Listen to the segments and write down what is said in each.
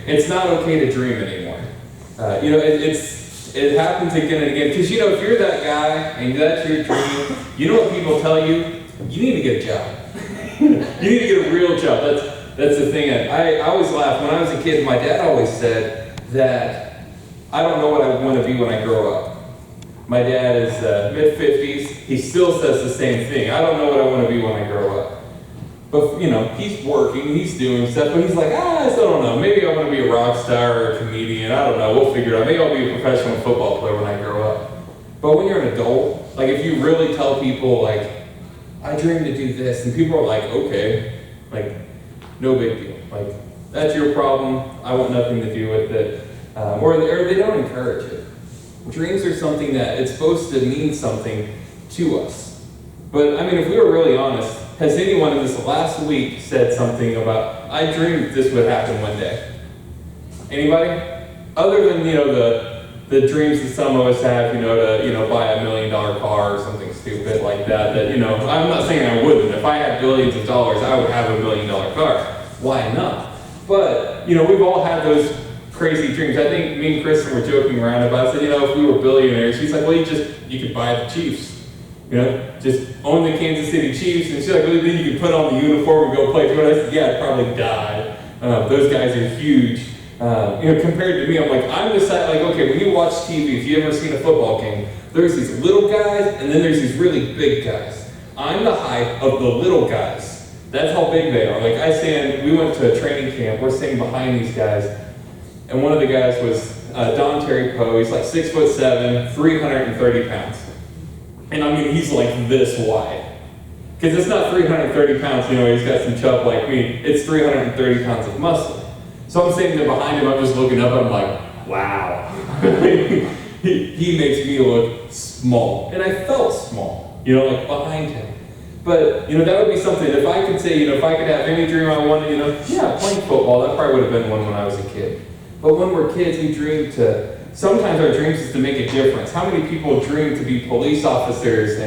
It's not okay to dream anymore. It happens again and again. Because, if you're that guy and that's your dream, you know what people tell you? You need to get a job. You need to get a real job. That's the thing. I always laugh. When I was a kid, my dad always said that I don't know what I want to be when I grow up. My dad is mid-50s. He still says the same thing. I don't know what I want to be when I grow up. But, he's working, he's doing stuff, but he's like, I still don't know. Maybe I want to be a rock star or a comedian. I don't know. We'll figure it out. Maybe I'll be a professional football player when I grow up. But when you're an adult, like if you really tell people, like, I dream to do this, and people are like, okay, like, no big deal. Like, that's your problem. I want nothing to do with it. Or they don't encourage it. Dreams are something that it's supposed to mean something to us. But, if we were really honest, has anyone in this last week said something about, I dreamed this would happen one day? Anybody? Other than, the dreams that some of us have, to buy $1 million car or something stupid like that, I'm not saying I wouldn't. If I had billions of dollars, I would have $1 million car. Why not? But, we've all had those crazy dreams. I think me and Kristen were joking around about it. I said, if we were billionaires, she's like, well, you could buy the Chiefs. Just own the Kansas City Chiefs. And she's like, well, then you could put on the uniform and go play through it. I said, yeah, I'd probably die. Those guys are huge. Compared to me, I'm like, okay, when you watch TV, if you ever seen a football game, there's these little guys, and then there's these really big guys. I'm the height of the little guys. That's how big they are. Like, we went to a training camp, we're standing behind these guys, and one of the guys was Don Terry Poe. He's like 6'7", 330 pounds. And he's like this wide. Because it's not 330 pounds, he's got some chub like me. It's 330 pounds of muscle. So I'm sitting there behind him, I'm just looking up, and I'm like, wow. he makes me look small. And I felt small, like behind him. But, that would be something, if I could say, if I could have any dream I wanted, playing football, that probably would have been one when I was a kid. But when we're kids, we dream sometimes our dreams is to make a difference. How many people dream to be police officers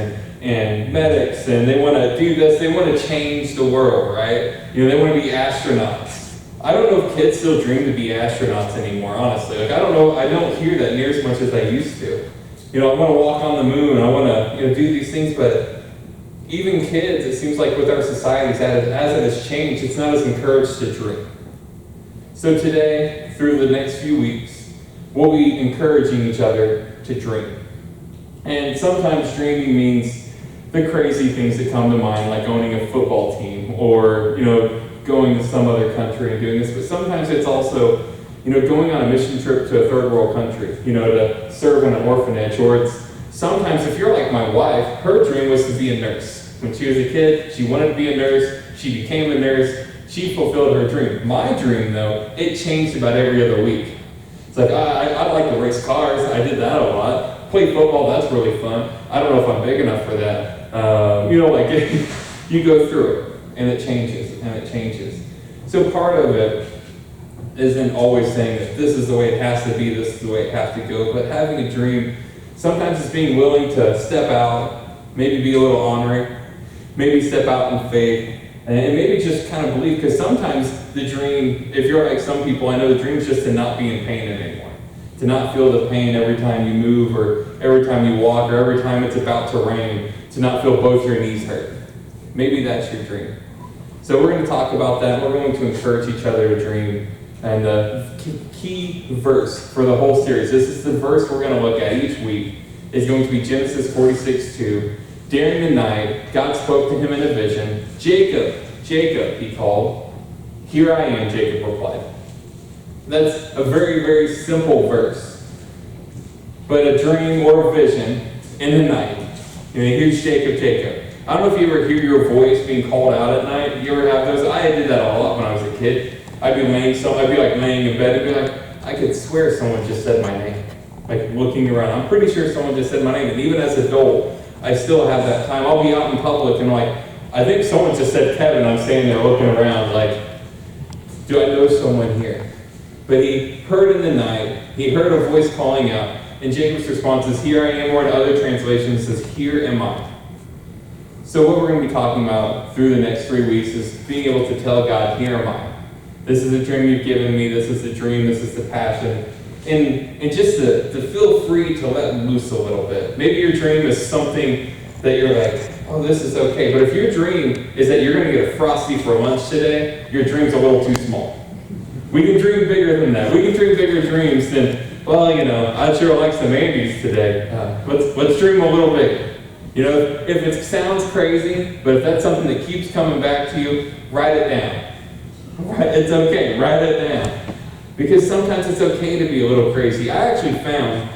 and medics, and they want to do this, they want to change the world, right? They want to be astronauts. I don't know if kids still dream to be astronauts anymore, honestly. Like, I don't know, I don't hear that near as much as I used to. I want to walk on the moon, I want to do these things, but even kids, it seems like with our societies, as it has changed, it's not as encouraged to dream. So today, through the next few weeks, we'll be encouraging each other to dream. And sometimes dreaming means the crazy things that come to mind, like owning a football team or, going to some other country and doing this. But sometimes it's also, going on a mission trip to a third world country, to serve in an orphanage. Or it's sometimes, if you're like my wife, her dream was to be a nurse. When she was a kid, she wanted to be a nurse. She became a nurse. She fulfilled her dream. My dream, though, it changed about every other week. It's like, I like to race cars. I did that a lot. Play football, that's really fun. I don't know if I'm big enough for that. You go through it, and it changes, and it changes. So part of it isn't always saying that this is the way it has to be, this is the way it has to go, but having a dream, sometimes it's being willing to step out, maybe be a little honoring, maybe step out in faith, and maybe just kind of believe, because sometimes the dream, if you're like some people, I know the dream is just to not be in pain anymore. To not feel the pain every time you move, or every time you walk, or every time it's about to rain. To not feel both your knees hurt. Maybe that's your dream. So we're going to talk about that. We're going to encourage each other to dream. And the key verse for the whole series, this is the verse we're going to look at each week, is going to be Genesis 46:2. During the night, God spoke to him in a vision. Jacob, Jacob, he called. Here I am, Jacob replied. That's a very, very simple verse. But a dream or a vision in the night. Here's Jacob, Jacob. I don't know if you ever hear your voice being called out at night. You ever have those? I did that a lot when I was a kid. I'd be laying in bed and be like, I could swear someone just said my name. Like looking around. I'm pretty sure someone just said my name. And even as an adult, I still have that time. I'll be out in public and I think someone just said Kevin. I'm standing there looking around like, do I know someone here? But he heard in the night, he heard a voice calling out, and Jacob's response is, here I am, or in other translations says, here am I. So what we're going to be talking about through the next 3 weeks is being able to tell God, here am I. This is the dream you've given me. This is the dream. This is the passion. And just to feel free to let loose a little bit. Maybe your dream is something that you're like, oh, this is okay. But if your dream is that you're going to get a Frosty for lunch today, your dream's a little too small. We can dream bigger than that. We can dream bigger dreams than, well, I'd sure like some Andes today. Let's dream a little bigger. If it sounds crazy, but if that's something that keeps coming back to you, write it down. It's okay, write it down. Because sometimes it's okay to be a little crazy. I actually found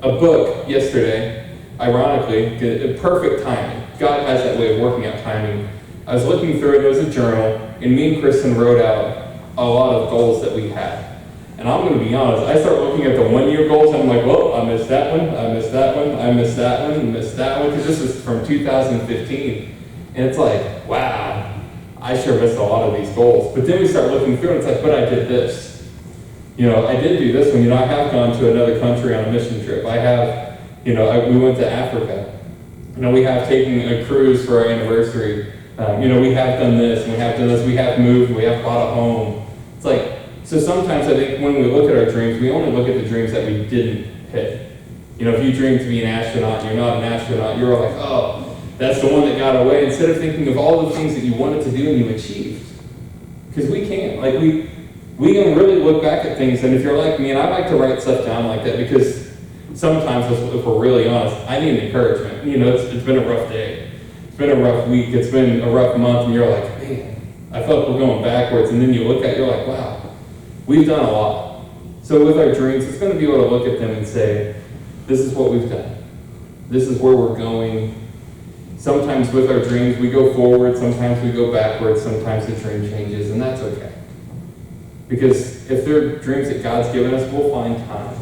a book yesterday, ironically, perfect timing. God has that way of working out timing. I was looking through it, it was a journal, and me and Kristen wrote out a lot of goals that we had. And I'm going to be honest, I start looking at the 1 year goals, and I'm like, well, I missed that one, I missed that one, I missed that one, I missed that one, because this is from 2015. And it's like, wow, I sure missed a lot of these goals. But then we start looking through, and it's like, but I did this. I did do this one. I have gone to another country on a mission trip. I have, we went to Africa. We have taken a cruise for our anniversary. We have done this, and we have done this. We have moved, we have bought a home. It's like, so sometimes I think when we look at our dreams, we only look at the dreams that we didn't hit. If you dream to be an astronaut and you're not an astronaut, you're like, oh, that's the one that got away, instead of thinking of all the things that you wanted to do and you achieved. Because we can't. We can really look back at things, and if you're like me, and I like to write stuff down like that, because sometimes, if we're really honest, I need encouragement. It's been a rough day. It's been a rough week. It's been a rough month, and you're like, man, I feel like we're going backwards. And then you look at it, you're like, wow, we've done a lot. So with our dreams, it's going to be able to look at them and say, this is what we've done. This is where we're going. Sometimes with our dreams, we go forward. Sometimes we go backwards. Sometimes the dream changes, and that's okay. Because if they're dreams that God's given us, we'll find time.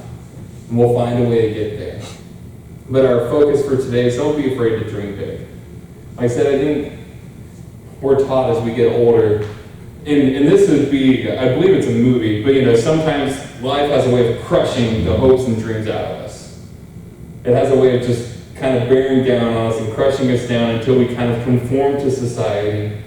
And we'll find a way to get there. But our focus for today is don't be afraid to dream big. Like I said, I think we're taught as we get older, and this would be, I believe it's a movie, but sometimes life has a way of crushing the hopes and dreams out of us. It has a way of just kind of bearing down on us and crushing us down until we kind of conform to society,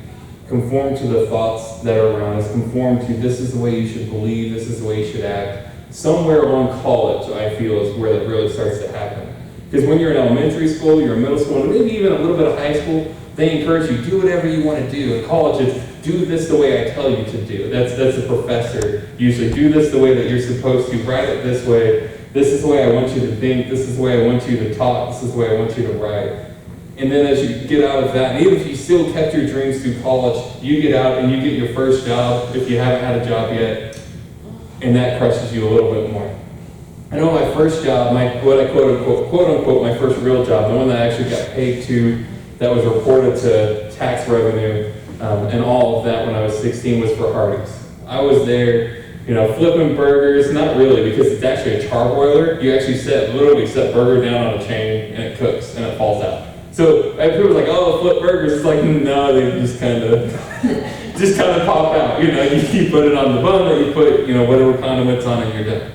conform to the thoughts that are around us, conform to this is the way you should believe, this is the way you should act. Somewhere along college, I feel, is where that really starts to happen. Because when you're in elementary school, you're in middle school, and maybe even a little bit of high school, they encourage you, do whatever you want to do. In college, it's do this the way I tell you to do. That's the professor. Usually, do this the way that you're supposed to, write it this way. This is the way I want you to think. This is the way I want you to talk. This is the way I want you to write. And then as you get out of that, and even if you still kept your dreams through college, you get out and you get your first job, if you haven't had a job yet, and that crushes you a little bit more. I know my first job, what I quote unquote, my first real job, the one that I actually got paid to, that was reported to tax revenue, and all of that when I was 16 was for Hardee's. I was there, flipping burgers, not really, because it's actually a charbroiler. You actually literally set burger down on a chain, and it cooks, and it falls out. So people are like, oh, flip burgers. It's like, no, they just kind of pop out. You put it on the bun, or you put, whatever condiments on it, you're done.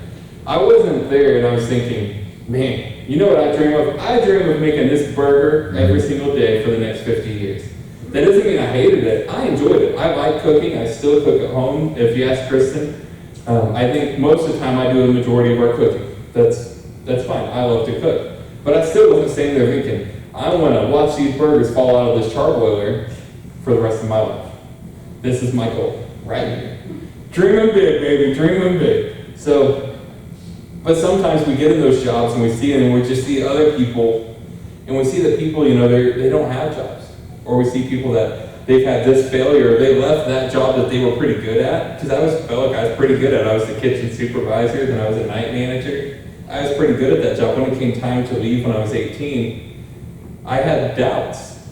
I wasn't there, and I was thinking, man, you know what I dream of? I dream of making this burger every single day for the next 50 years. That doesn't mean I hated it. I enjoyed it. I like cooking. I still cook at home. If you ask Kristen, I think most of the time I do the majority of our cooking. That's fine. I love to cook. But I still wasn't staying there thinking, I want to watch these burgers fall out of this charbroiler for the rest of my life. This is my goal, right here. Dreaming big, baby, dreaming big. So, but sometimes we get in those jobs and we see it and we just see other people, and we see that people, they don't have jobs. Or we see people that they've had this failure, they left that job that they were pretty good at, because I felt like I was pretty good at it. I was the kitchen supervisor, then I was a night manager. I was pretty good at that job. When it came time to leave when I was 18, I had doubts,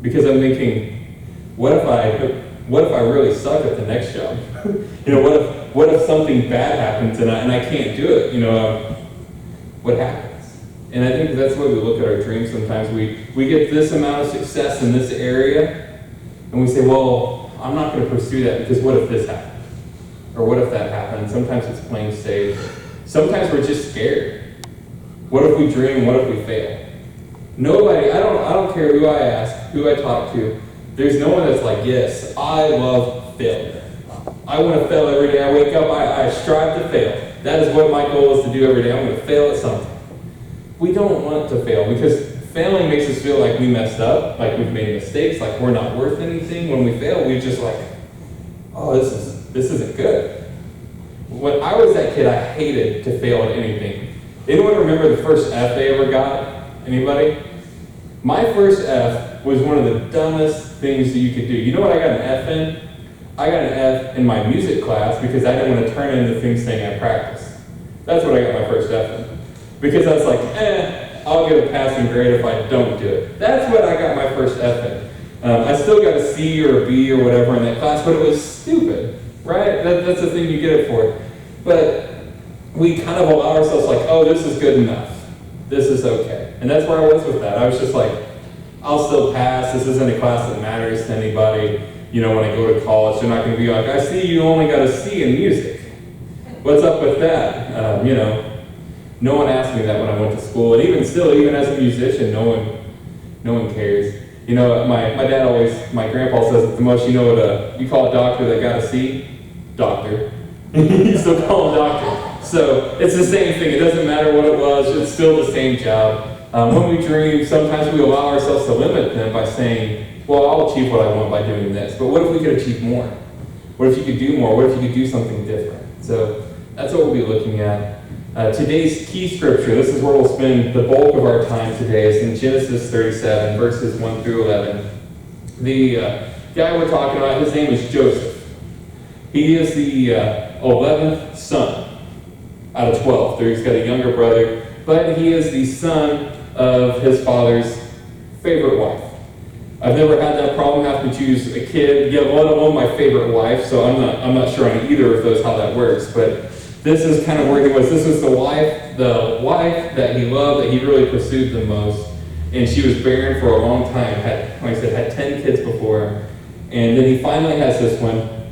because I'm thinking, what if I really suck at the next job? What if something bad happens and I can't do it? What happens? And I think that's why we look at our dreams sometimes. We get this amount of success in this area, and we say, well, I'm not going to pursue that because what if this happens? Or what if that happens? Sometimes it's plain safe. Sometimes we're just scared. What if we dream? What if we fail? Nobody, I don't care who I ask, who I talk to, there's no one that's like, yes, I love failure. I want to fail every day I wake up. I strive to fail. That is what my goal is to do every day. I'm going to fail at something. We don't want to fail because failing makes us feel like we messed up, like we've made mistakes, like we're not worth anything. When we fail, we're just like, oh, this isn't good. When I was that kid, I hated to fail at anything. Anyone remember the first F they ever got? Anybody? My first F was one of the dumbest things that you could do. You know what I got an F in? I got an F in my music class because I didn't want to turn in the things saying I practiced. That's what I got my first F in. Because I was like, I'll get a passing grade if I don't do it. That's what I got my first F in. I still got a C or a B or whatever in that class, but it was stupid, right? That's the thing you get it for. But we kind of allow ourselves like, oh, this is good enough. This is okay. And that's where I was with that. I was just like, I'll still pass. This isn't a class that matters to anybody. You know, when I go to college, they're not going to be like, I see you only got a C in music. What's up with that? You know, no one asked me that when I went to school. And even still, even as a musician, no one cares. You know, my dad always, my grandpa says it the most, you know what you call a doctor that got a C? Doctor. You still call him doctor. So it's the same thing. It doesn't matter what it was. It's still the same job. When we dream, sometimes we allow ourselves to limit them by saying, well, I'll achieve what I want by doing this. But what if we could achieve more? What if you could do more? What if you could do something different? So that's what we'll be looking at. Today's key scripture, this is where we'll spend the bulk of our time today, is in Genesis 37, verses 1 through 11. The guy we're talking about, his name is Joseph. He is the 11th son out of 12. He's got a younger brother, but he is the son of his father's favorite wife. I've never had that problem having to choose a kid, yet let alone my favorite wife, so I'm not sure on either of those how that works, but this is kind of where he was. This was the wife that he loved, that he really pursued the most, and she was barren for a long time, like I said, had 10 kids before him, and then he finally has this one,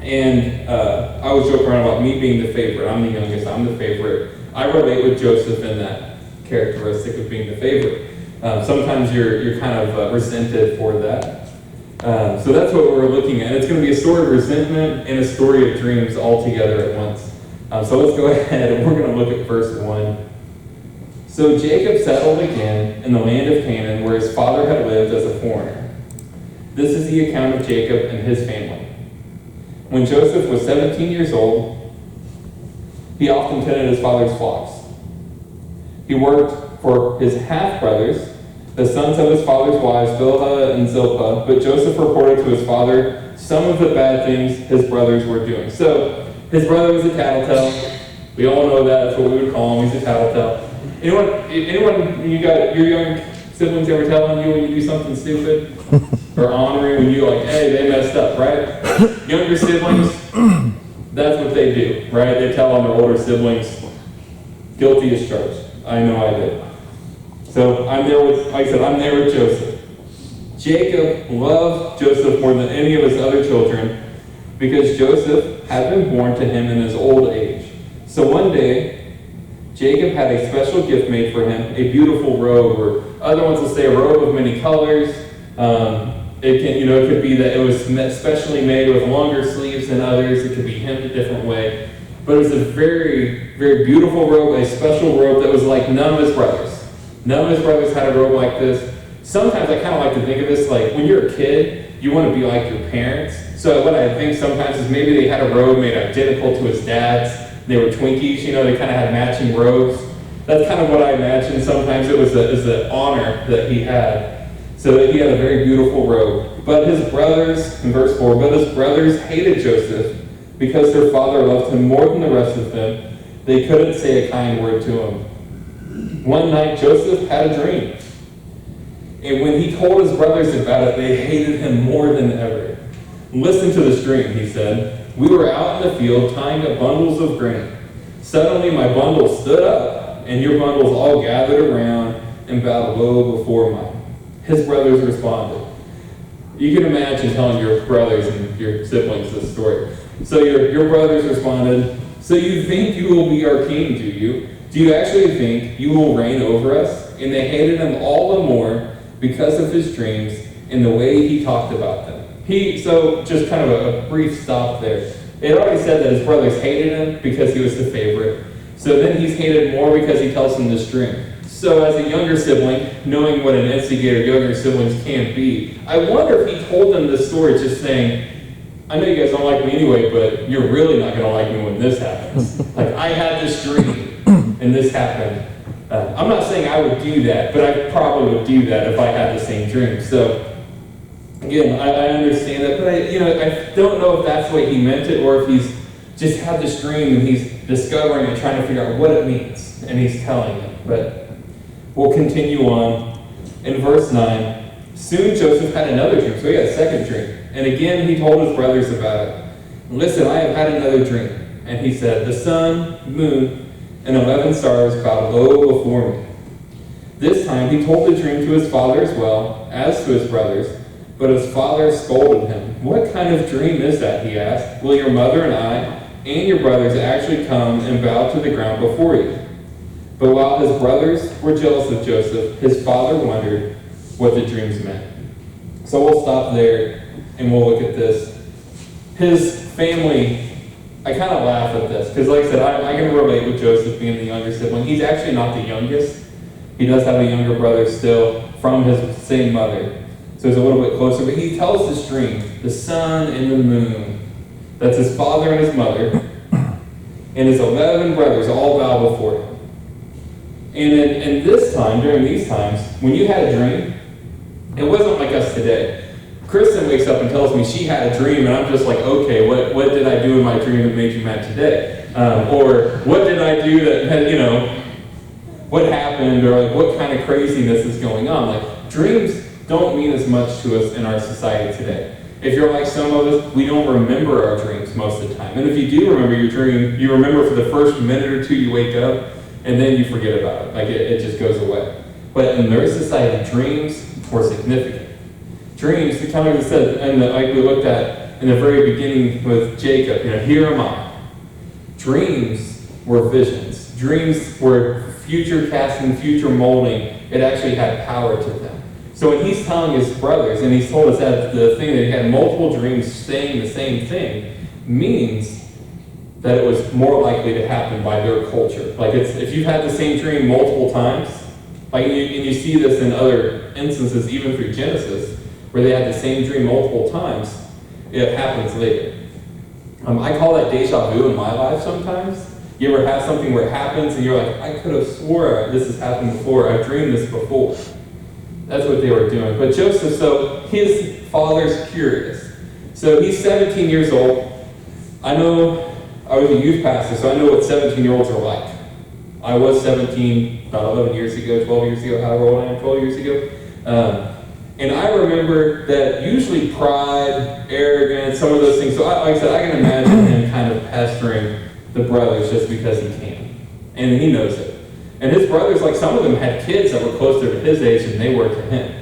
and I was joking around about me being the favorite. I'm the youngest, I'm the favorite. I relate with Joseph in that characteristic of being the favorite. Sometimes you're kind of resented for that. So that's what we're looking at. It's going to be a story of resentment and a story of dreams all together at once. So let's go ahead and we're going to look at verse 1. So Jacob settled again in the land of Canaan where his father had lived as a foreigner. This is the account of Jacob and his family. When Joseph was 17 years old, he often tended his father's flocks. He worked for his half-brothers, the sons of his father's wives, Bilhah and Zilpah, but Joseph reported to his father some of the bad things his brothers were doing. So, his brother was a tattletale. We all know that. That's what we would call him. He's a tattletale. Anyone, you got your young siblings ever telling you when you do something stupid? Or honoring when you like, hey, they messed up, right? Younger siblings, that's what they do, right? They tell on their older siblings, guilty as charged. I know I did. So I'm there with Joseph. Jacob loved Joseph more than any of his other children because Joseph had been born to him in his old age. So one day, Jacob had a special gift made for him, a beautiful robe, or other ones will say a robe of many colors. It could be that it was specially made with longer sleeves than others. It could be hemmed a different way. But it was a very, very beautiful robe, a special robe that was like none of his brothers. None of his brothers had a robe like this. Sometimes I kind of like to think of this like when you're a kid, you want to be like your parents. So what I think sometimes is maybe they had a robe made identical to his dad's. They were Twinkies, they kind of had matching robes. That's kind of what I imagine. Sometimes it was an honor that he had. So that he had a very beautiful robe. But his brothers, in verse 4, but his brothers hated Joseph because their father loved him more than the rest of them. They couldn't say a kind word to him. One night, Joseph had a dream. And when he told his brothers about it, they hated him more than ever. Listen to this dream, he said. We were out in the field tying up bundles of grain. Suddenly my bundle stood up, and your bundles all gathered around and bowed low before mine. His brothers responded. You can imagine telling your brothers and your siblings this story. So your brothers responded, so you think you will be our king, do you? Do you actually think you will reign over us? And they hated him all the more because of his dreams and the way he talked about them. So just kind of a brief stop there. It already said that his brothers hated him because he was the favorite. So then he's hated more because he tells them this dream. So as a younger sibling, knowing what an instigator younger siblings can be, I wonder if he told them this story just saying, I know you guys don't like me anyway, but you're really not going to like me when this happens. Like, I had this dream, and this happened. I'm not saying I would do that, but I probably would do that if I had the same dream. So, again, I understand that, but I don't know if that's the way he meant it, or if he's just had this dream and he's discovering and trying to figure out what it means, and he's telling them. But we'll continue on. In verse 9, soon Joseph had another dream, so he had a second dream. And again he told his brothers about it. Listen, I have had another dream. And he said, the sun, moon, and 11 stars bowed low before me. This time he told the dream to his father as well as to his brothers, but his father scolded him. What kind of dream is that, he asked. Will your mother and I and your brothers actually come and bow to the ground before you? But while his brothers were jealous of Joseph, his father wondered what the dreams meant. So we'll stop there and we'll look at this. His family, I kind of laugh at this, because like I said, I can relate with Joseph being the younger sibling. He's actually not the youngest. He does have a younger brother still from his same mother. So he's a little bit closer. But he tells this dream, the sun and the moon. That's his father and his mother. And his 11 brothers all bow before him. And this time, during these times, when you had a dream, it wasn't like us today. Kristen wakes up and tells me she had a dream, and I'm just like, okay, what did I do in my dream that made you mad today? Or what did I do that, what happened, or like what kind of craziness is going on? Like, dreams don't mean as much to us in our society today. If you're like some of us, we don't remember our dreams most of the time. And if you do remember your dream, you remember for the first minute or two you wake up, and then you forget about it. Like, it just goes away. But in their society, dreams were significant. Dreams, the kind of said, and like we looked at in the very beginning with Jacob, here am I. Dreams were visions. Dreams were future casting, future molding. It actually had power to them. So when he's telling his brothers, and he's told us that the thing that he had multiple dreams saying the same thing, means that it was more likely to happen by their culture. Like, if you've had the same dream multiple times, like, and you see this in other instances, even through Genesis, where they had the same dream multiple times, it happens later. I call that deja vu in my life sometimes. You ever have something where it happens and you're like, I could have swore this has happened before, I've dreamed this before. That's what they were doing. But Joseph, so his father's curious. So he's 17 years old. I know I was a youth pastor, so I know what 17-year-olds are like. I was 17 about 11 years ago, 12 years ago, however old I am, 12 years ago. And I remember that usually pride, arrogance, some of those things. So like I said, I can imagine him kind of pestering the brothers just because he can. And he knows it. And his brothers, like some of them had kids that were closer to his age than they were to him.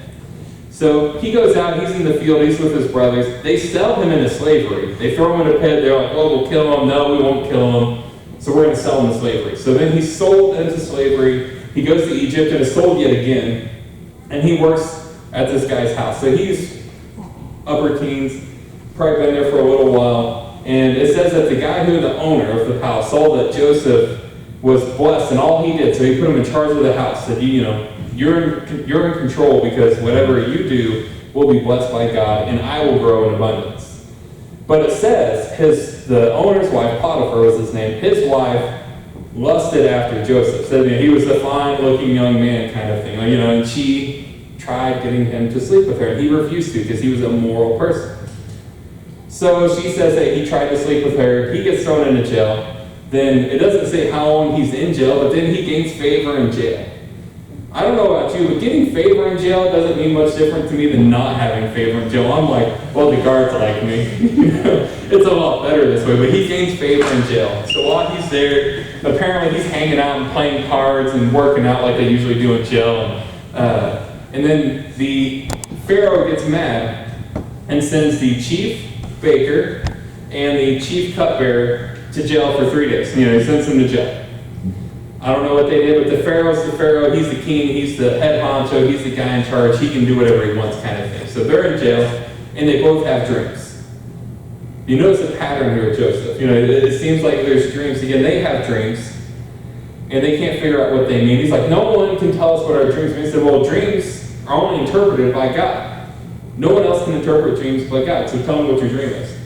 So he goes out, he's in the field, he's with his brothers. They sell him into slavery. They throw him in a pit, they're like, oh, we'll kill him. No, we won't kill him. So we're going to sell him to slavery. So then he's sold into slavery. He goes to Egypt and is sold yet again. And he works at this guy's house. So he's upper teens, probably been there for a little while. And it says that the guy who, the owner of the house, saw that Joseph was blessed in all he did. So he put him in charge of the house. Said, you're in control, because whatever you do will be blessed by God, and I will grow in abundance. But it says the owner's wife, Potiphar was his name, his wife lusted after Joseph. Said he was the fine-looking young man kind of thing. And she tried getting him to sleep with her, and he refused to because he was a moral person. So she says that he tried to sleep with her. He gets thrown into jail. Then it doesn't say how long he's in jail, but then he gains favor in jail. I don't know about you, but getting favor in jail doesn't mean much different to me than not having favor in jail. I'm like, well, the guards like me. It's a lot better this way, but he gains favor in jail. So while he's there, apparently he's hanging out and playing cards and working out like they usually do in jail. And then the Pharaoh gets mad and sends the chief baker and the chief cupbearer to jail for 3 days. He sends them to jail. I don't know what they did, but the Pharaoh's the Pharaoh, he's the king, he's the head honcho, he's the guy in charge, he can do whatever he wants kind of thing. So they're in jail, and they both have dreams. You notice a pattern here with Joseph. It seems like there's dreams. Again, they have dreams, and they can't figure out what they mean. He's like, no one can tell us what our dreams mean. He said, well, dreams are only interpreted by God. No one else can interpret dreams but God, so tell me what your dream is.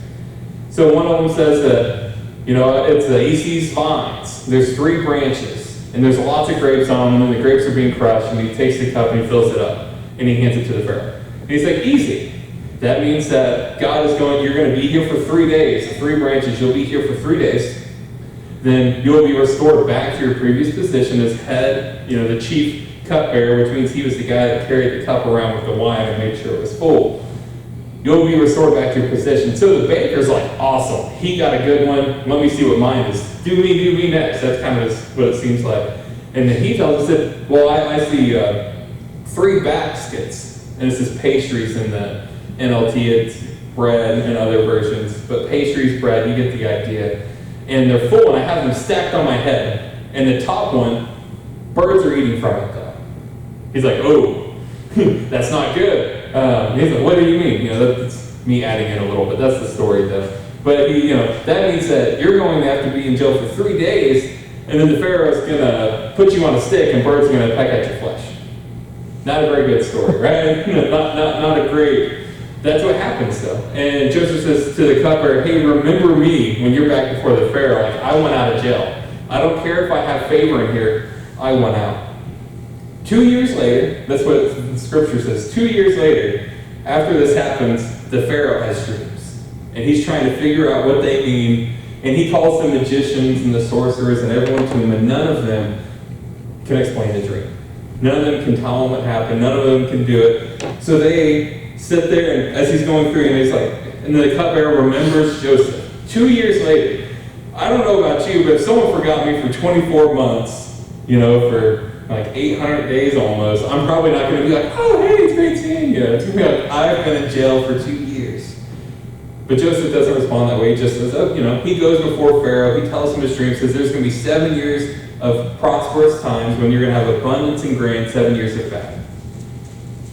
So one of them says that, he sees vines. There's 3 branches, and there's lots of grapes on them, and the grapes are being crushed, and he takes the cup and he fills it up, and he hands it to the Pharaoh. And he's like, easy. That means that God is you're going to be here for 3 days. 3 branches, you'll be here for 3 days. Then you'll be restored back to your previous position as head, the chief cupbearer, which means he was the guy that carried the cup around with the wine and made sure it was full. You'll be restored back to your position. So the baker's like, awesome. He got a good one. Let me see what mine is. Do me next. That's kind of what it seems like. And then he tells us that, well, I see 3 baskets. And this is pastries in the NLT. It's bread and other versions. But pastries, bread, you get the idea. And they're full, and I have them stacked on my head. And the top one, birds are eating from it, though. He's like, oh, that's not good. He's like, what do you mean? That's me adding in a little bit. That's the story, though. But that means that you're going to have to be in jail for 3 days, and then the Pharaoh's going to put you on a stick, and birds are going to peck at your flesh. Not a very good story, right? not a great. That's what happens, though. And Joseph says to the cupbearer, hey, remember me when you're back before the Pharaoh. Like, I went out of jail. I don't care if I have favor in here. I went out. 2 years later, that's what the scripture says. 2 years later, after this happens, the Pharaoh has dreams. And he's trying to figure out what they mean. And he calls the magicians and the sorcerers and everyone to him, and none of them can explain the dream. None of them can tell him what happened. None of them can do it. So they sit there, and as he's going through, and he's like, and the cupbearer remembers Joseph. 2 years later, I don't know about you, but if someone forgot me for 24 months, for like 800 days almost, I'm probably not going to be like, oh, hey, it's great seeing you. It's going to be like, I've been in jail for 2 years. But Joseph doesn't respond that way. He just says, he goes before Pharaoh. He tells him his dream, says there's going to be 7 years of prosperous times when you're going to have abundance in grain, 7 years of famine.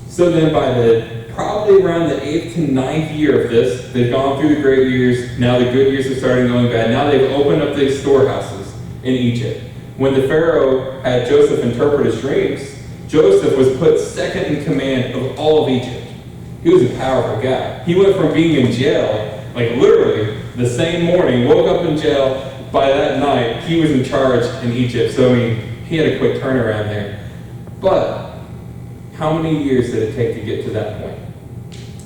So then by probably around the 8th to 9th year of this, they've gone through the great years. Now the good years are starting going bad. Now they've opened up these storehouses in Egypt. When the Pharaoh had Joseph interpret his dreams, Joseph was put second in command of all of Egypt. He was a powerful guy. He went from being in jail, like literally the same morning, woke up in jail. By that night, he was in charge in Egypt. So, he had a quick turnaround there. But how many years did it take to get to that point?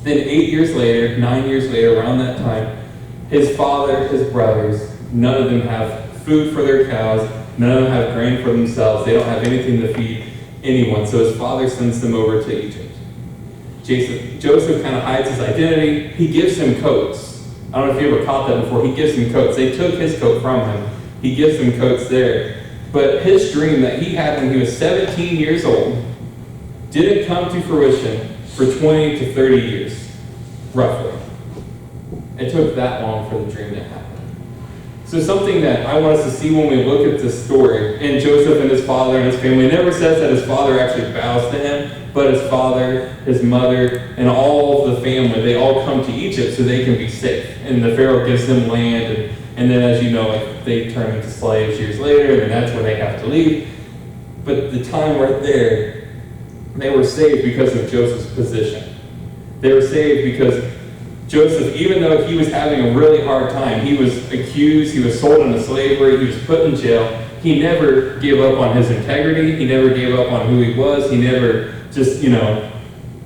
Then 8 years later, 9 years later, around that time, his father, his brothers, none of them have food for their cows. None of them have grain for themselves. They don't have anything to feed anyone. So his father sends them over to Egypt. Joseph kind of hides his identity. He gives him coats. I don't know if you ever caught that before. He gives him coats. They took his coat from him. He gives him coats there. But his dream that he had when he was 17 years old didn't come to fruition for 20 to 30 years, roughly. It took that long for the dream to happen. So something that I want us to see when we look at this story, and Joseph and his father and his family, it never says that his father actually bows to him, but his father, his mother, and all of the family, they all come to Egypt so they can be safe. And the Pharaoh gives them land, and then as you know, they turn into slaves years later, and that's when they have to leave. But the time right there, they were saved because of Joseph's position. They were saved because Joseph, even though he was having a really hard time, he was accused, he was sold into slavery, he was put in jail, he never gave up on his integrity, he never gave up on who he was, he never just,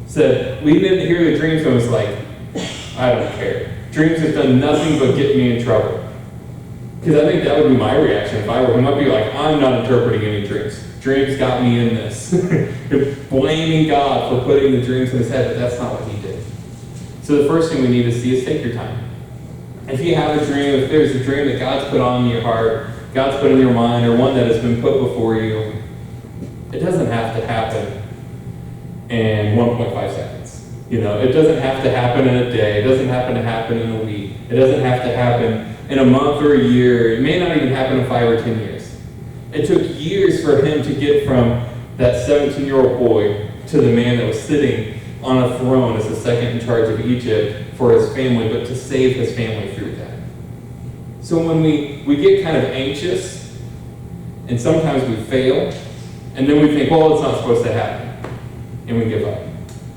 said, we didn't hear the dreams and was like, I don't care. Dreams have done nothing but get me in trouble. Because I think that would be my reaction if I were him. I'd be like, I'm not interpreting any dreams. Dreams got me in this. Blaming God for putting the dreams in his head, but that's not what he did. So the first thing we need to see is take your time. If you have a dream, if there's a dream that God's put on your heart, God's put in your mind, or one that has been put before you, it doesn't have to happen in 1.5 seconds. It doesn't have to happen in a day. It doesn't happen to happen in a week. It doesn't have to happen in a month or a year. It may not even happen in 5 or 10 years. It took years for him to get from that 17-year-old boy to the man that was sitting on a throne as the second in charge of Egypt for his family, but to save his family through that. So when we get kind of anxious, and sometimes we fail, and then we think, well, it's not supposed to happen, and we give up.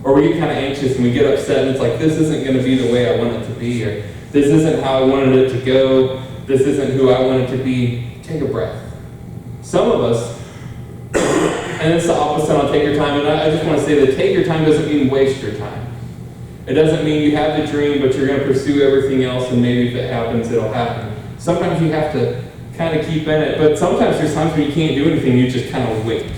Or we get kind of anxious and we get upset, and it's like, this isn't going to be the way I want it to be, or this isn't how I wanted it to go, this isn't who I want it to be. Take a breath. Some of us, and it's the opposite on take your time, and I just want to say that take your time doesn't mean waste your time. It doesn't mean you have the dream, but you're going to pursue everything else, and maybe if it happens, it'll happen. Sometimes you have to kind of keep in it, but sometimes there's times when you can't do anything, you just kind of wait.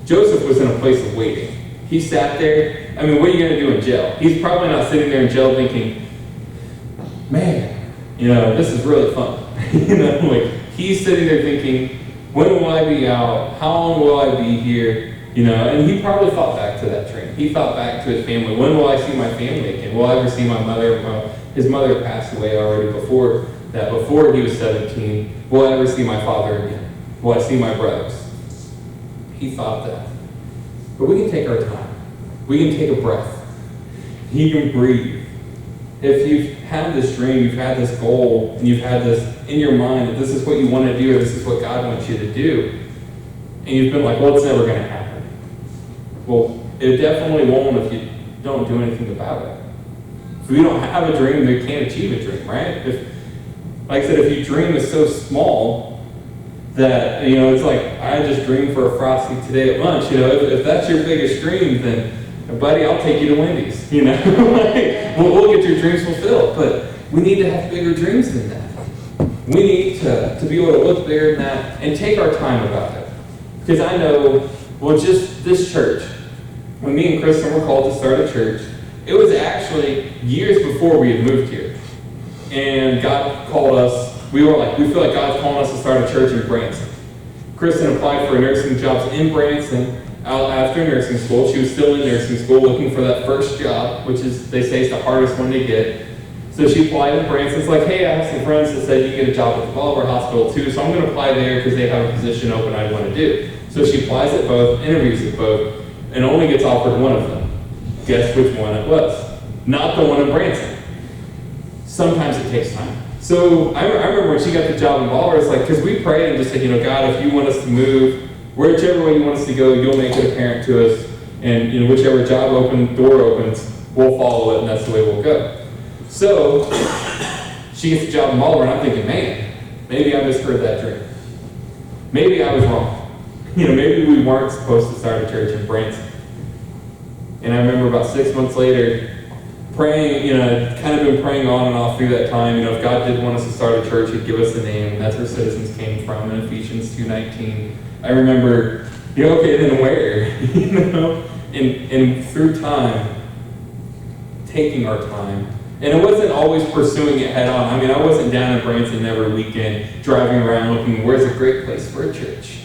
Joseph was in a place of waiting. He sat there. I mean, what are you going to do in jail? He's probably not sitting there in jail thinking, man, this is really fun. He's sitting there thinking, when will I be out? How long will I be here? And he probably thought back to that dream. He thought back to his family. When will I see my family again? Will I ever see my mother? Well, his mother passed away already before that, before he was 17. Will I ever see my father again? Will I see my brothers? He thought that. But we can take our time. We can take a breath. You can breathe. If you've had this dream, you've had this goal, and you've had this in your mind that this is what you want to do, or this is what God wants you to do, and you've been like, well, it's never going to happen. Well, it definitely won't if you don't do anything about it. If we don't have a dream, we can't achieve a dream, right? Like I said, if your dream is so small that, it's like, I just dreamed for a Frosty today at lunch. If that's your biggest dream, then, buddy, I'll take you to Wendy's. We'll get your dreams fulfilled. But we need to have bigger dreams than that. We need to be able to look bigger than that and take our time about it. Because I know, just this church, when me and Kristen were called to start a church, it was actually years before we had moved here. And God called us. We feel like God's calling us to start a church in Branson. Kristen applied for nursing jobs in Branson after nursing school. She was still in nursing school looking for that first job, which is, they say, is the hardest one to get. So she applied in Branson. It's like, hey, I have some friends that said you can get a job at the Bolivar Hospital too, so I'm going to apply there because they have a position open I want to do. So she applies at both, interviews at both, and only gets offered one of them. Guess which one it was? Not the one in Branson. Sometimes it takes time. So I remember when she got the job in Bolivar, it's like, because we prayed and just said, God, if you want us to move, whichever way you want us to go, you'll make it apparent to us. And whichever door opens, we'll follow it, and that's the way we'll go. So she gets the job in Bolivar, and I'm thinking, man, maybe I misheard that dream. Maybe I was wrong. Maybe we weren't supposed to start a church in Branson. And I remember about 6 months later, praying, kind of been praying on and off through that time. If God did want us to start a church, He'd give us a name, and that's where Citizens came from in Ephesians 2:19. I remember, okay, then where? And through time, taking our time. And it wasn't always pursuing it head on. I wasn't down in Branson every weekend, driving around looking, where's a great place for a church?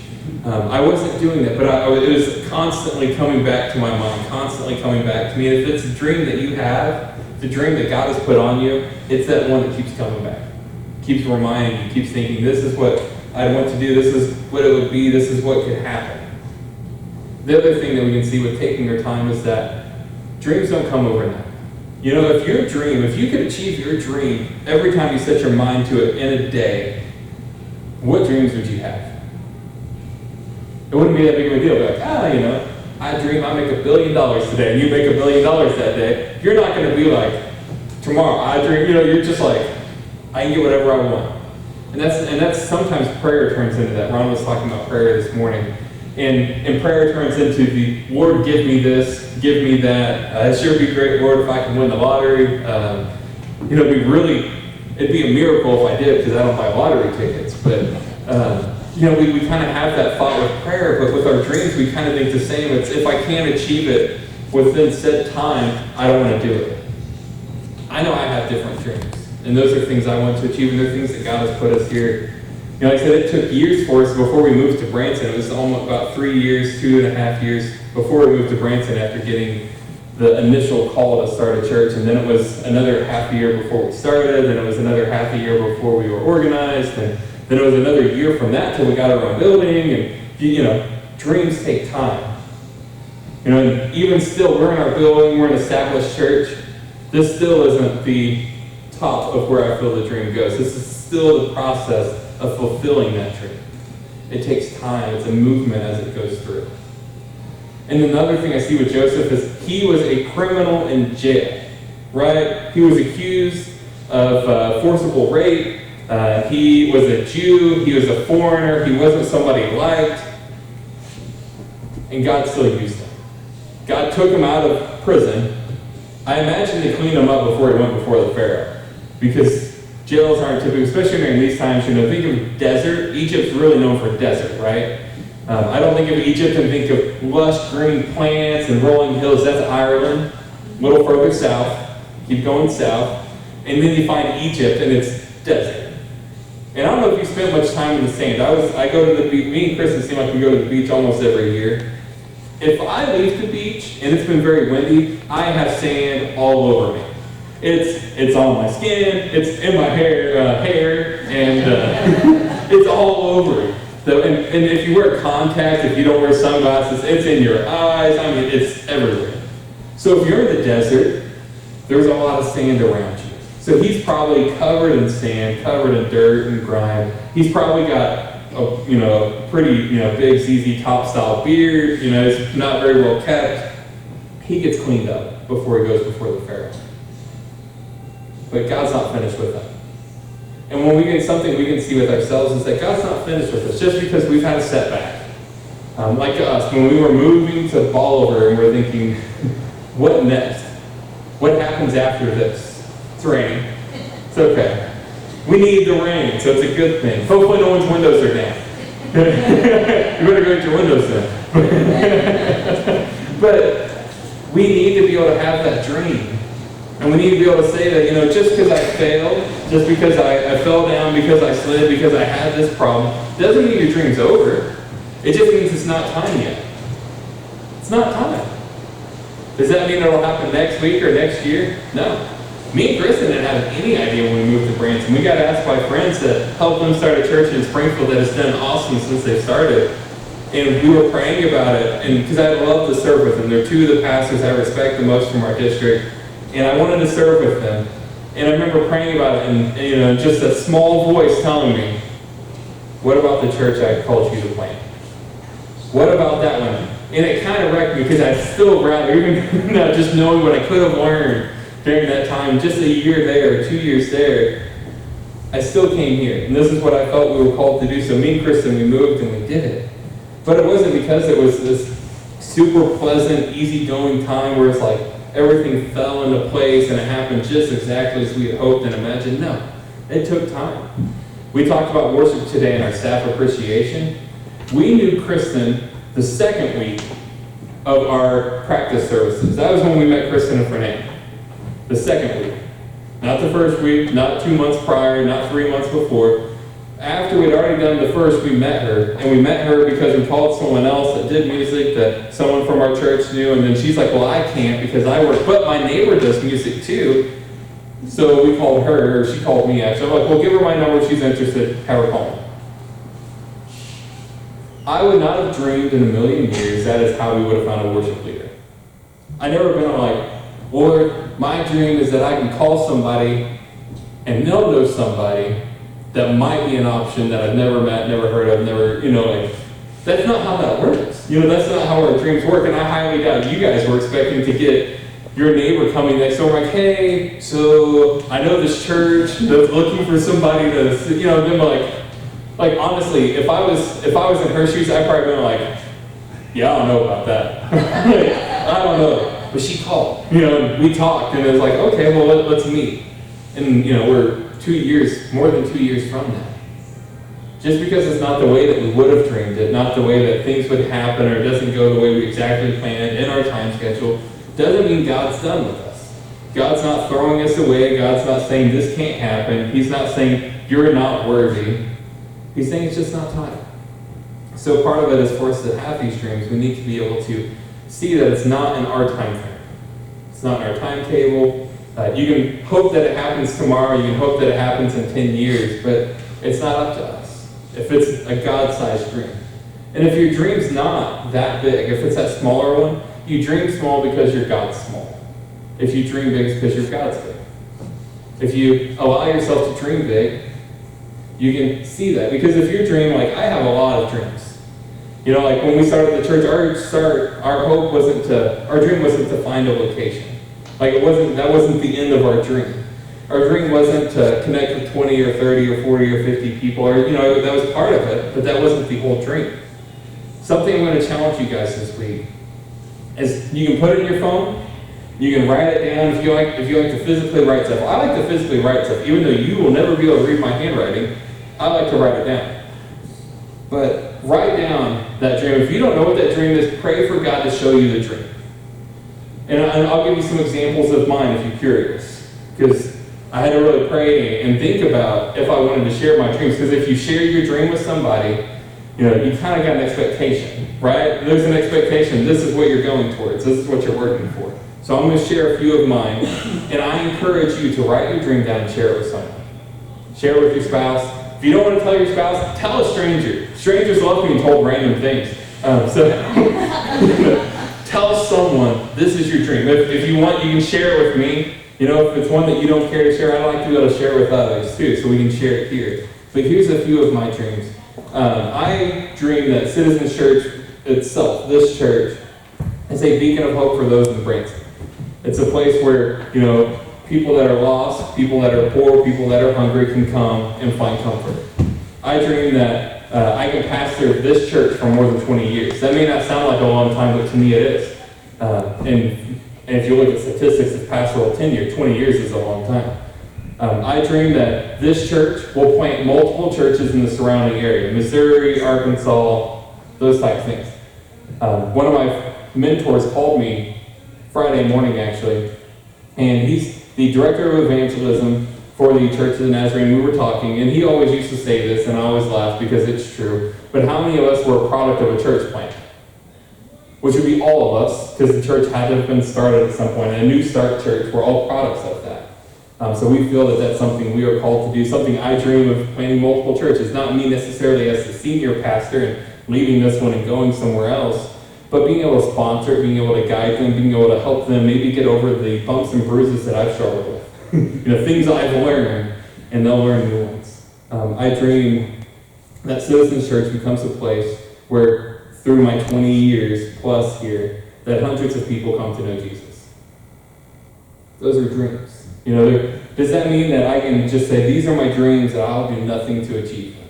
I wasn't doing that, but it was constantly coming back to my mind, constantly coming back to me. And if it's a dream that you have, the dream that God has put on you, it's that one that keeps coming back, keeps reminding you, keeps thinking, this is what I want to do, this is what it would be, this is what could happen. The other thing that we can see with taking our time is that dreams don't come overnight. If you could achieve your dream every time you set your mind to it in a day, what dreams would you have? It wouldn't be that big of a deal. Be like, I dream I make $1 billion today, and you make $1 billion that day. You're not going to be like, tomorrow I dream. You're just like, I can get whatever I want. And that's sometimes prayer turns into that. Ron was talking about prayer this morning, and prayer turns into the Lord, give me this, give me that. It sure be great, Lord, if I can win the lottery. It'd be a miracle if I did, because I don't buy lottery tickets. But we kind of have that thought with prayer, but with our dreams, we kind of think the same. It's if I can't achieve it within said time, I don't want to do it. I know I have different dreams, and those are things I want to achieve, and they're things that God has put us here. Like I said, it took years for us before we moved to Branson. It was almost about 3 years, 2.5 years before we moved to Branson after getting the initial call to start a church, and then it was another half a year before we started, and it was another half a year before we were organized, and then it was another year from that till we got our own building, and dreams take time. You know, and even still, we're in our building, we're an established church. This still isn't the top of where I feel the dream goes. This is still the process of fulfilling that dream. It takes time. It's a movement as it goes through. And another thing I see with Joseph is he was a criminal in jail, right? He was accused of forcible rape. He was a Jew. He was a foreigner. He wasn't somebody liked. And God still used him. God took him out of prison. I imagine they cleaned him up before he went before the Pharaoh. Because jails aren't typical, especially during these times, you know, think of desert. Egypt's really known for desert, right? I don't think of Egypt and think of lush green plants and rolling hills. That's Ireland. A little further south. Keep going south. And then you find Egypt and it's desert. And I don't know if you spent much time in the sand. I go to the beach. Me and Kristen seem like we go to the beach almost every year. If I leave the beach and it's been very windy, I have sand all over me. It's on my skin, it's in my hair, and it's all over me. And if you wear contacts, if you don't wear sunglasses, it's in your eyes. I mean, it's everywhere. So if you're in the desert, there's a lot of sand around you. So he's probably covered in sand, covered in dirt and grime. He's probably got a pretty big ZZ Top style beard. It's not very well kept. He gets cleaned up before he goes before the Pharaoh. But God's not finished with him. And when we get something we can see with ourselves is that God's not finished with us just because we've had a setback. Like us, when we were moving to Bolivar and we're thinking, what next? What happens after this? It's raining. It's okay. We need the rain, so it's a good thing. Hopefully no one's windows are down. You better go get your windows down. But we need to be able to have that dream. And we need to be able to say that, just because I failed, just because I fell down, because I slid, because I had this problem, doesn't mean your dream's over. It just means it's not time yet. It's not time. Does that mean it'll happen next week or next year? No. Me and Kristen didn't have any idea when we moved to Branson. We got asked by friends to help them start a church in Springfield that has done awesome since they started. And we were praying about it, and because I love to serve with them. They're two of the pastors I respect the most from our district. And I wanted to serve with them. And I remember praying about it, and just a small voice telling me, what about the church I called you to plant? What about that one? And it kind of wrecked me because I still rather, even now just knowing what I could have learned during that time, just a year there, 2 years there, I still came here. And this is what I felt we were called to do. So me and Kristen, we moved and we did it. But it wasn't because it was this super pleasant, easygoing time where it's like everything fell into place and it happened just exactly as we had hoped and imagined. No, it took time. We talked about worship today in our staff appreciation. We knew Kristen the second week of our practice services. That was when we met Kristen and Fernand. The second week. Not the first week, not 2 months prior, not 3 months before. After we'd already done the first, we met her. And we met her because we called someone else that did music that someone from our church knew. And then she's like, well, I can't because I work. But my neighbor does music too. So we called her, or she called me actually. I'm like, well, give her my number. She's interested. Have her call me. I would not have dreamed in a million years that is how we would have found a worship leader. I never been like, Lord, my dream is that I can call somebody and they'll know somebody that might be an option that I've never met, never heard of, that's not how that works. That's not how our dreams work. And I highly doubt you guys were expecting to get your neighbor coming next door like, hey, so I know this church that's looking for somebody to, them like honestly, if I was in her shoes, I'd probably been like, yeah, I don't know about that. I don't know. But she called, and we talked, and it was like, okay, well, let's meet. And, we're 2 years, more than 2 years from that. Just because it's not the way that we would have dreamed it, not the way that things would happen, or it doesn't go the way we exactly planned in our time schedule, doesn't mean God's done with us. God's not throwing us away. God's not saying this can't happen. He's not saying you're not worthy. He's saying it's just not time. So part of it is for us to have these dreams, we need to be able to see that it's not in our time frame. It's not in our timetable. You can hope that it happens tomorrow. You can hope that it happens in 10 years, but it's not up to us. If it's a God-sized dream. And if your dream's not that big, if it's that smaller one, You dream small because your God's small. If you dream big, it's because your God's big. If you allow yourself to dream big, you can see that. Because if you're dreaming, like I have a lot of dreams. You know, like when we started the church, our hope wasn't our dream wasn't to find a location. Like that wasn't the end of our dream. Our dream wasn't to connect with 20 or 30 or 40 or 50 people, or, you know, that was part of it, but that wasn't the whole dream. Something I'm going to challenge you guys this week is you can put it in your phone, you can write it down if you like to physically write stuff. I like to physically write stuff, even though you will never be able to read my handwriting, I like to write it down. But write down that dream. If you don't know what that dream is, pray for God to show you the dream. And I'll give you some examples of mine if you're curious, because I had to really pray and think about if I wanted to share my dreams. Because if you share your dream with somebody, you know, you kind of got an expectation, right? There's an expectation. This is what you're going towards. This is what you're working for. So I'm going to share a few of mine. And I encourage you to write your dream down and share it with someone. Share it with your spouse. If you don't want to tell your spouse, tell a stranger. Strangers love being told random things. Tell someone this is your dream. If you want, you can share it with me. You know, if it's one that you don't care to share, I'd like to be able to share it with others too, so we can share it here. But here's a few of my dreams. I dream that Citizens Church itself, this church, is a beacon of hope for those in Branson. It's a place where, you know, people that are lost, people that are poor, people that are hungry can come and find comfort. I dream that I can pastor this church for more than 20 years. That may not sound like a long time, but to me it is. And if you look at statistics of pastoral tenure, 20 years is a long time. I dream that this church will plant multiple churches in the surrounding area, Missouri, Arkansas, those type of things. One of my mentors called me Friday morning, actually, and he's the director of evangelism for the Church of the Nazarene. We were talking, and he always used to say this, and I always laugh because it's true, but how many of us were a product of a church plant? Which would be all of us, because the church had to have been started at some point. And a New Start church, we're all products of that. So we feel that that's something we are called to do, something I dream of planting multiple churches. Not me necessarily as the senior pastor and leaving this one and going somewhere else, but being able to sponsor, being able to guide them, being able to help them maybe get over the bumps and bruises that I've struggled with. You know, things I've learned, and they'll learn new ones. I dream that Citizens Church becomes a place where through my 20 years plus here, that hundreds of people come to know Jesus. Those are dreams. You know, does that mean that I can just say, these are my dreams and I'll do nothing to achieve them?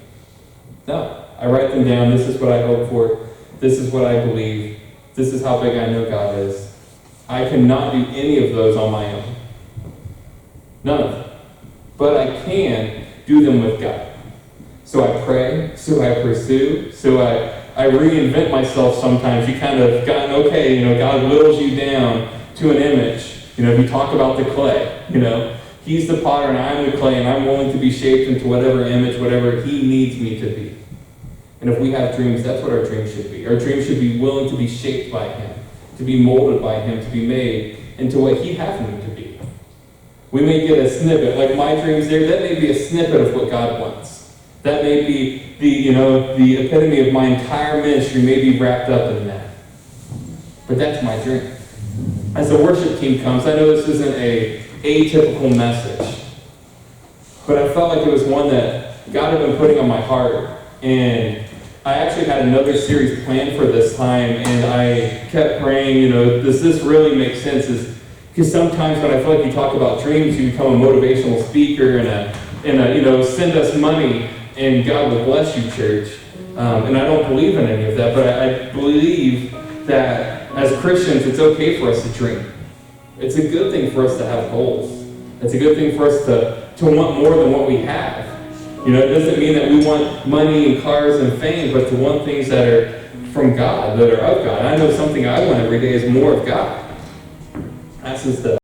No. I write them down. This is what I hope for. This is what I believe. This is how big I know God is. I cannot do any of those on my own. None of them. But I can do them with God. So I pray, so I pursue, so I reinvent myself sometimes. You kind of gotten, okay, you know, God whittles you down to an image. You know, if you talk about the clay, you know, He's the potter and I'm the clay and I'm willing to be shaped into whatever image, whatever He needs me to be. And if we have dreams, that's what our dreams should be. Our dreams should be willing to be shaped by Him, to be molded by Him, to be made into what He has me to be. We may get a snippet, like my dreams there, that may be a snippet of what God wants. That may be the epitome of my entire ministry may be wrapped up in that. But that's my dream. As the worship team comes, I know this isn't a atypical message, but I felt like it was one that God had been putting on my heart. And I actually had another series planned for this time, and I kept praying, you know, does this really make sense? Because sometimes when I feel like you talk about dreams, you become a motivational speaker and you know, send us money and God will bless you, church. And I don't believe in any of that, but I believe that as Christians, it's okay for us to dream. It's a good thing for us to have goals. It's a good thing for us to want more than what we have. You know, it doesn't mean that we want money and cars and fame, but to want things that are from God, that are of God. I know something I want every day is more of God. That's just the